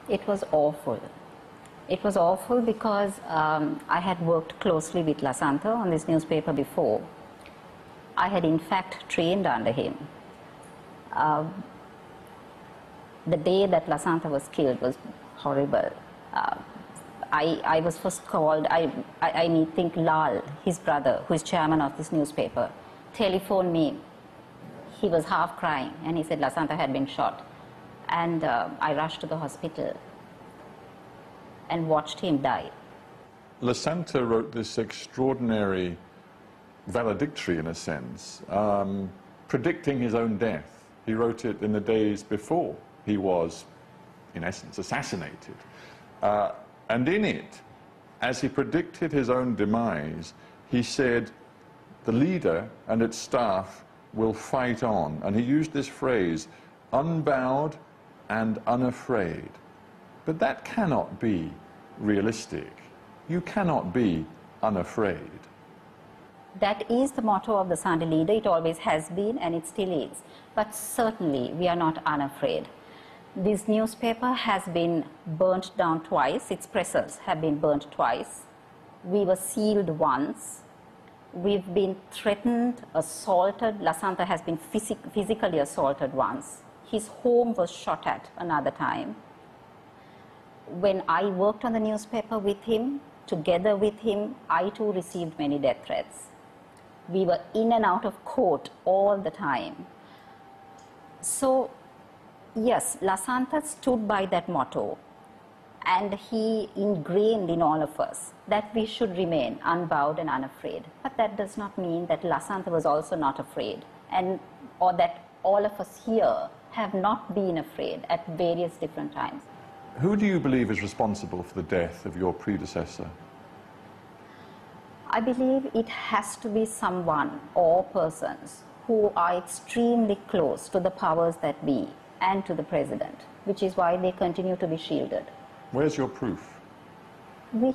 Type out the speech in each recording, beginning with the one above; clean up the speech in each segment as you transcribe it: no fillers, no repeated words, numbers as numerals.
It was awful. It was awful because I had worked closely with Lasantha on this newspaper before. I had in fact trained under him. The day that Lasantha was killed was horrible. I was first called, I think Lal, his brother, who is chairman of this newspaper, telephoned me. He was half crying and he said Lasantha had been shot. And I rushed to the hospital and watched him die. Lasantha wrote this extraordinary valedictory, in a sense, predicting his own death. He wrote it in the days before he was, in essence, assassinated. And in it, as he predicted his own demise, he said, the leader and its staff will fight on. And he used this phrase, unbowed and unafraid. But that cannot be realistic. You cannot be unafraid. That is the motto of the Sunday Leader. It always has been and it still is. But certainly we are not unafraid. This newspaper has been burnt down twice. Its presses have been burnt twice. We were sealed once. We've been threatened, assaulted. Lasantha has been physically assaulted once. His home was shot at another time. When I worked on the newspaper with him, together with him, I too received many death threats. We were in and out of court all the time. So, yes, Lasantha stood by that motto, and he ingrained in all of us that we should remain unbowed and unafraid. But that does not mean that Lasantha was also not afraid, or that all of us here have not been afraid at various different times. Who do you believe is responsible for the death of your predecessor? I believe it has to be someone or persons who are extremely close to the powers that be and to the president, which is why they continue to be shielded. Where's your proof? We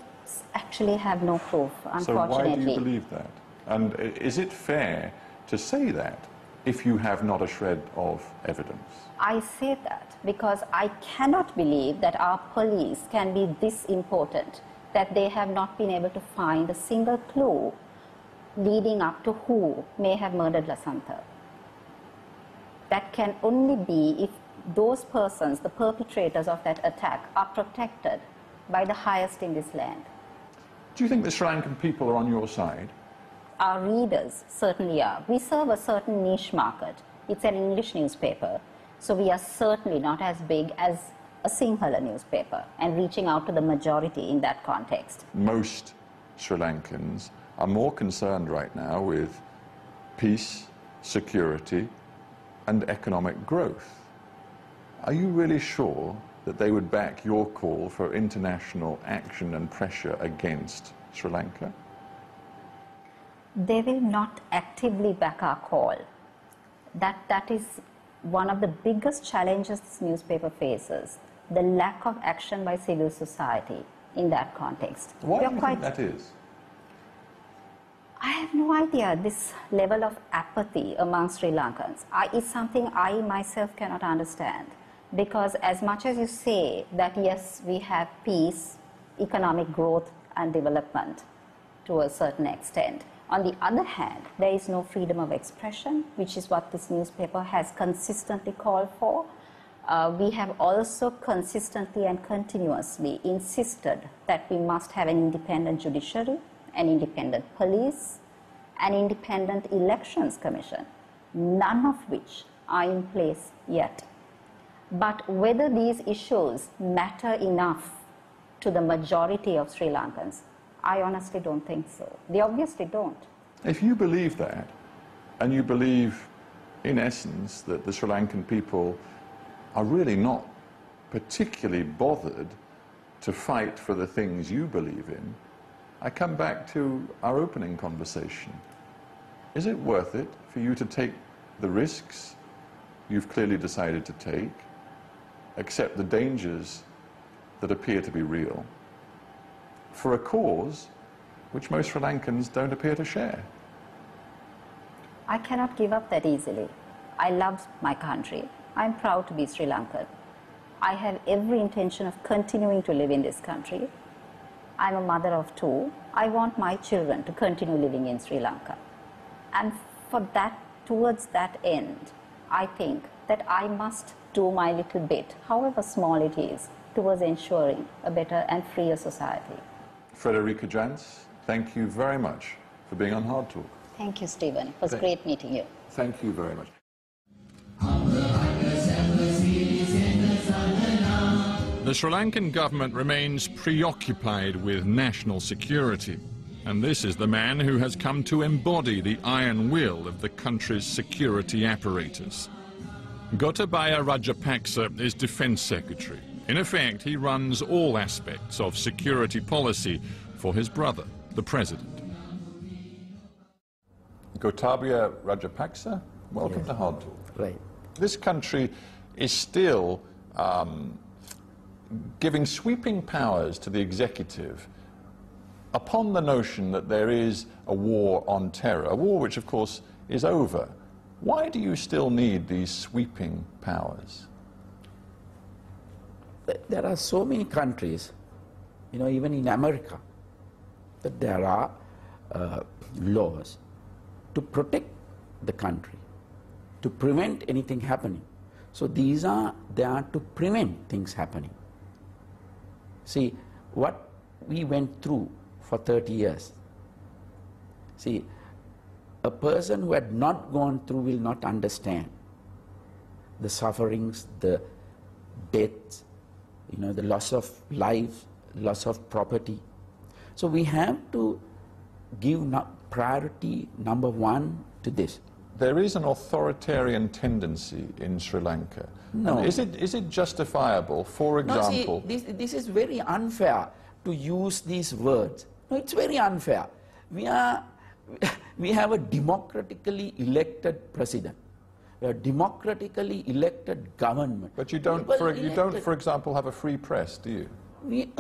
actually have no proof, unfortunately. So why do you believe that? And is it fair to say that if you have not a shred of evidence? I say that because I cannot believe that our police can be this important that they have not been able to find a single clue leading up to who may have murdered Lasantha. That can only be if those persons, the perpetrators of that attack, are protected by the highest in this land. Do you think the Sri Lankan people are on your side? Our readers certainly are. We serve a certain niche market. It's an English newspaper, so we are certainly not as big as a Sinhala newspaper and reaching out to the majority in that context. Most Sri Lankans are more concerned right now with peace, security, and economic growth. Are you really sure that they would back your call for international action and pressure against Sri Lanka? They will not actively back our call. That is one of the biggest challenges this newspaper faces, the lack of action by civil society in that context. Why do you think that is? I have no idea. This level of apathy among Sri Lankans is something I myself cannot understand. Because as much as you say that yes, we have peace, economic growth and development to a certain extent, on the other hand, there is no freedom of expression, which is what this newspaper has consistently called for. We have also consistently and continuously insisted that we must have an independent judiciary, an independent police, an independent elections commission, none of which are in place yet. But whether these issues matter enough to the majority of Sri Lankans, I honestly don't think so. They obviously don't. If you believe that, and you believe, in essence, that the Sri Lankan people are really not particularly bothered to fight for the things you believe in, I come back to our opening conversation. Is it worth it for you to take the risks you've clearly decided to take, accept the dangers that appear to be real, for a cause which most Sri Lankans don't appear to share? I cannot give up that easily. I love my country. I'm proud to be Sri Lankan. I have every intention of continuing to live in this country. I'm a mother of 2. I want my children to continue living in Sri Lanka. And for that, towards that end, I think that I must do my little bit, however small it is, towards ensuring a better and freer society. Frederica Jans, thank you very much for being on Hard Talk. Thank you, Stephen. It was great meeting you. Thank you very much. The Sri Lankan government remains preoccupied with national security, and this is the man who has come to embody the iron will of the country's security apparatus. Gotabaya Rajapaksa is Defence Secretary. In effect, he runs all aspects of security policy for his brother, the President. Gotabaya Rajapaksa, welcome to Hard Talk. Right. This country is still giving sweeping powers to the executive upon the notion that there is a war on terror, a war which, of course, is over. Why do you still need these sweeping powers? There are so many countries, you know, even in America, that there are laws to protect the country, to prevent anything happening. So these are there to prevent things happening. See, what we went through for 30 years, see, a person who had not gone through will not understand the sufferings, the deaths, you know, the loss of life, loss of property. So we have to give priority number 1 to this. There is an authoritarian tendency in Sri Lanka. No. And is it justifiable, for example... No, see, this is very unfair to use these words. No, it's very unfair. We have a democratically elected president. We have a democratically elected government. But you don't, for example, have a free press, do you?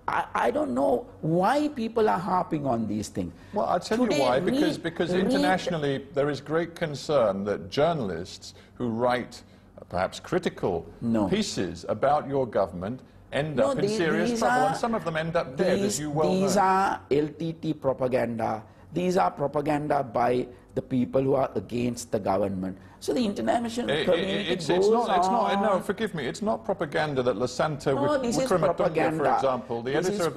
I don't know why people are harping on these things. Well, I'll tell you why, because internationally there is great concern that journalists who write perhaps critical pieces about your government end up in serious trouble, and some of them end up dead, as you well know. These are LTT propaganda. These are propaganda by the people who are against the government. So the international community goes on. No, forgive me, it's not propaganda that Lasantha No, this is propaganda. for example, the editor of the